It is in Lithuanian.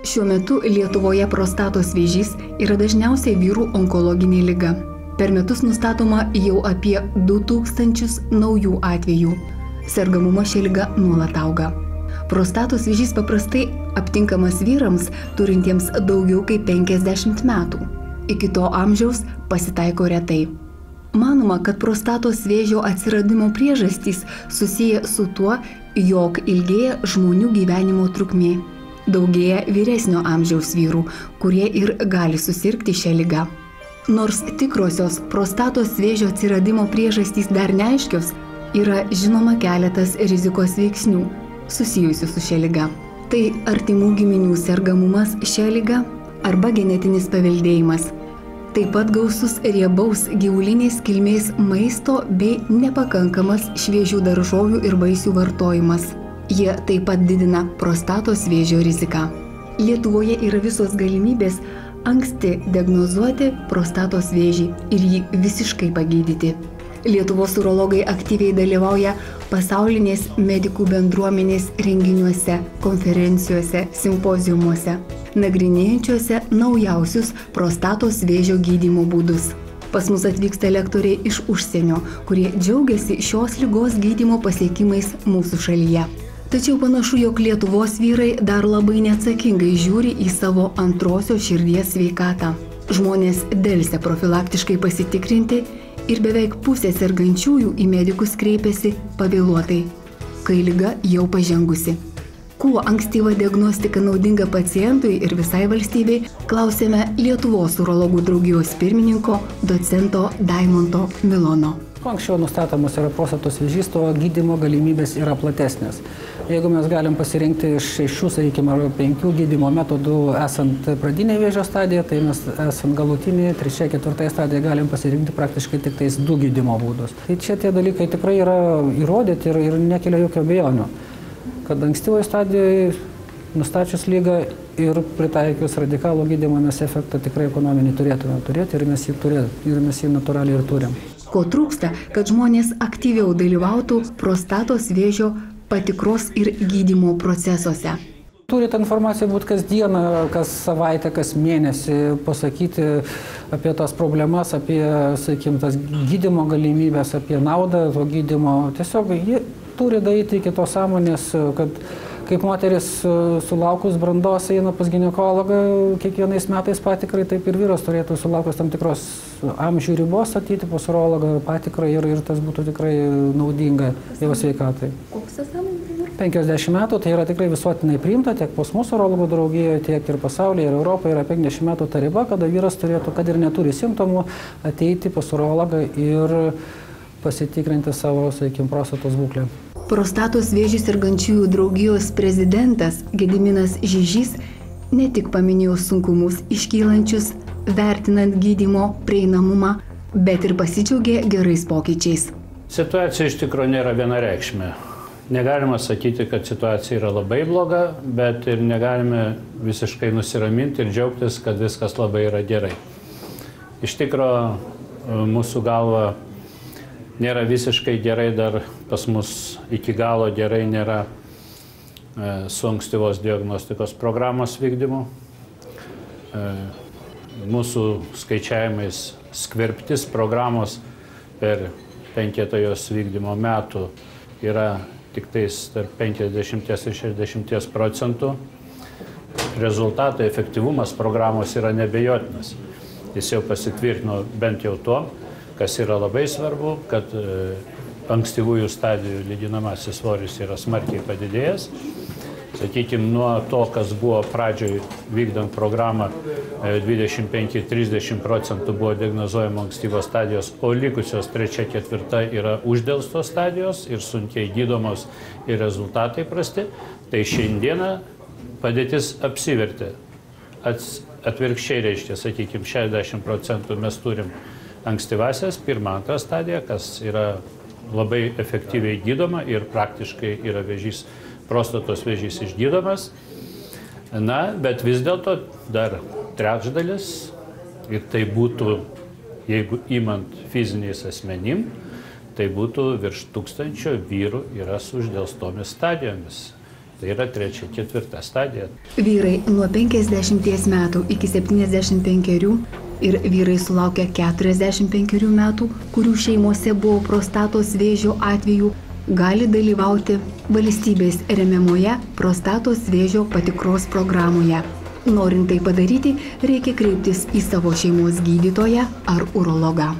Šiuo metu Lietuvoje prostatos vėžys yra dažniausiai vyrų onkologinė liga. Per metus nustatoma jau apie 2000 naujų atvejų. Sergamumas šia liga nuolat auga. Prostatos vėžys paprastai aptinkamas vyrams turintiems daugiau kaip 50 metų. Iki to amžiaus pasitaiko retai. Manoma, kad prostatos vėžio atsiradimo priežastys susiję su tuo, jog ilgėja žmonių gyvenimo trukmė. Daugėja vyresnio amžiaus vyrų, kurie ir gali susirgti šią ligą. Nors tikrosios prostatos vėžio atsiradimo priežastys dar neaiškios, yra žinoma keletas rizikos veiksnių susijusių su šia liga. Tai artimų giminių sergamumas šia liga arba genetinis paveldėjimas. Taip pat gausus riebaus gyvulinės kilmės maisto bei nepakankamas šviežių daržovių ir vaisių vartojimas. Jie taip pat didina prostatos vėžio riziką. Lietuvoje yra visos galimybės anksti diagnozuoti prostatos vėžį ir jį visiškai pagydyti. Lietuvos urologai aktyviai dalyvauja pasaulinės medikų bendruomenės renginiuose, konferencijose, simpoziumuose, nagrinėjančiuose naujausius prostatos vėžio gydymo būdus. Pas mus atvyksta lektoriai iš užsienio, kurie džiaugiasi šios ligos gydymo pasiekimais mūsų šalyje. Tačiau panašu, jog Lietuvos vyrai dar labai neatsakingai žiūri į savo antrosios širdies sveikatą. Žmonės delsia profilaktiškai pasitikrinti ir beveik pusė sergančiųjų į medikus kreipiasi pavėluotai, kai liga jau pažengusi. Kuo ankstyva diagnostika naudinga pacientui ir visai valstybei, klausėme Lietuvos urologų draugijos pirmininko docento Daimonto Milono. Kuo anksčiau nustatomas yra prostatos vėžys, tuo gydymo galimybės yra platesnės. Jeigu mes galim pasirinkti iš 6, sakykime, ar 5 gydymo metodų esant pradinėje vėžio stadijoje, tai mes esant galutinėje 3, 4 stadijoje galim pasirinkti praktiškai tik tais 2 gydymo būdus. Tai čia tie dalykai tikrai yra įrodyti ir nekelia jokio abejonių, kad ankstyvoje stadijoje nustačius lygą ir pritaikius radikalų gydymą mes efektą tikrai ekonominį turėtume turėti ir mes jį natūraliai ir turim. Ko trūksta, kad žmonės aktyviau dalyvautų prostatos vėžio patikros ir gydymo procesuose. Turi ta informacija būti kasdieną, kas savaitę, kas mėnesį, pasakyti apie tas problemas, apie, sakykime, tas gydymo galimybės, apie naudą to gydymo. Tiesiog jie turi daryti iki tos sąmonės, kad kaip moteris sulaukus brandos eina pas ginekologą kiekvienais metais patikrai, taip ir vyras turėtų sulaukus tam tikros amžių ribos ateiti pas urologą patikrai ir tas būtų tikrai naudinga jo sveikatai. Koks tas amžius? 50 metų, tai yra tikrai visuotinai priimta tiek pas mūsų urologų draugijoje, tiek ir pasaulyje, ir Europoje yra 50 metų ta riba, kada vyras turėtų, kad ir neturi simptomų, ateiti pas urologą ir pasitikrinti savo, sakykime, prostatos būklę. Prostatos vėžių sergančiųjų draugijos prezidentas Gediminas Žižys ne tik paminėjo sunkumus iškylančius, vertinant gydymo prieinamumą, bet ir pasidžiaugė gerais pokyčiais. Situacija iš tikrųjų nėra vienareikšmė. Negalima sakyti, kad situacija yra labai bloga, bet ir negalime visiškai nusiraminti ir džiaugtis, kad viskas labai yra gerai. Iš tikrųjų, mūsų galva nėra visiškai gerai, dar pas mus iki galo gerai nėra su ankstyvos diagnostikos programos vykdymu. Mūsų skaičiavimais skverbtis programos per 5 jos vykdymo metų yra tik tais tarp 50 ir 60%. Rezultatai, efektyvumas programos yra nebejotinas. Jis jau pasitvirtino bent jau to, kas yra labai svarbu, kad ankstyvųjų stadijų lyginamasis svoris yra smarkiai padidėjęs. Sakykime, nuo to, kas buvo pradžioj vykdant programą, 25–30% buvo diagnozuojama ankstyvos stadijos, o likusios 3–4 yra uždelstos stadijos ir sunkiai gydomos ir rezultatai prasti. Tai šiandieną padėtis apsivertė. Atvirkščiai reiškia, sakykime, 60% mes turim ankstyvasias, 1–2 stadiją, kas yra labai efektyviai gydoma ir praktiškai yra vėžys, prostatos vėžys išgydomas. Na, bet vis dėlto dar trečdalis, ir tai būtų, jeigu imant fiziniais asmenim, tai būtų virš 1000 vyrų yra su uždelstomis stadijomis. Tai yra 3-4 stadija. Vyrai nuo 50 metų iki 75 ir vyrai sulaukę 45 metų, kurių šeimose buvo prostatos vėžio atvejų, gali dalyvauti valstybės remiamoje prostatos vėžio patikros programoje. Norint tai padaryti, reikia kreiptis į savo šeimos gydytoją ar urologą.